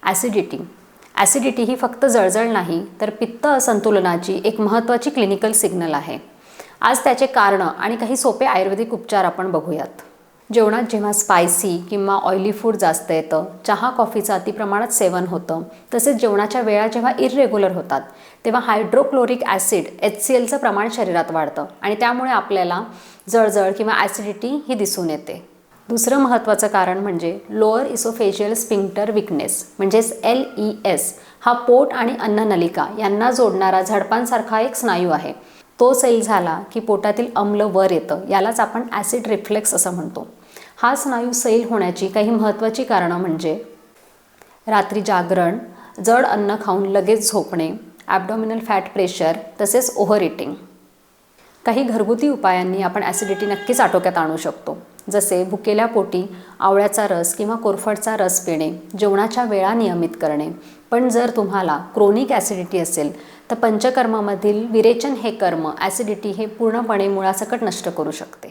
Acidity ही फक्त जळजळ नाही तर पित्त असंतुलनाची एक महत्त्वाची क्लिनिकल सिग्नल आहे. आज त्याचे कारणं आणि काही सोपे आयुर्वेदिक उपचार आपण बघूयात. जेवणात जेव्हा स्पायसी किंवा ऑइली फूड जास्त येतं, चहा कॉफीचं अतिप्रमाणात सेवन होतं, तसेच जेवणाच्या वेळा जेव्हा इररेग्युलर होतात तेव्हा हायड्रोक्लोरिक ॲसिड HClचं प्रमाण शरीरात वाढतं आणि त्यामुळे आपल्याला जळजळ किंवा ॲसिडिटी ही दिसून येते. दुसरं महत्त्वाचं कारण म्हणजे लोअर इसोफेजियल स्फिंक्टर विकनेस म्हणजेच LES. हा पोट आणि अन्ननलिका यांना जोडणारा झडपांसारखा एक स्नायू आहे. तो सैल झाला की पोटातील अम्ल वर येतं, यालाच आपण ॲसिड रिफ्लेक्स असं म्हणतो. हा स्नायू सैल होण्याची काही महत्त्वाची कारणं म्हणजे रात्री जागरण, जड अन्न खाऊन लगेच झोपणे, ॲब्डॉमिनल फॅट प्रेशर तसेच ओव्हर इटिंग. काही घरगुती उपायांनी आपण ॲसिडिटी नक्कीच आटोक्यात आणू शकतो, जसे भुकेल्या पोटी आवळ्याचा रस किंवा कोरफडचा रस पिणे, जेवणाच्या वेळा नियमित करणे. पण जर तुम्हाला क्रोनिक ॲसिडिटी असेल तर पंचकर्मामधील विरेचन हे कर्म ॲसिडिटी हे पूर्णपणे मुळासकट नष्ट करू शकते.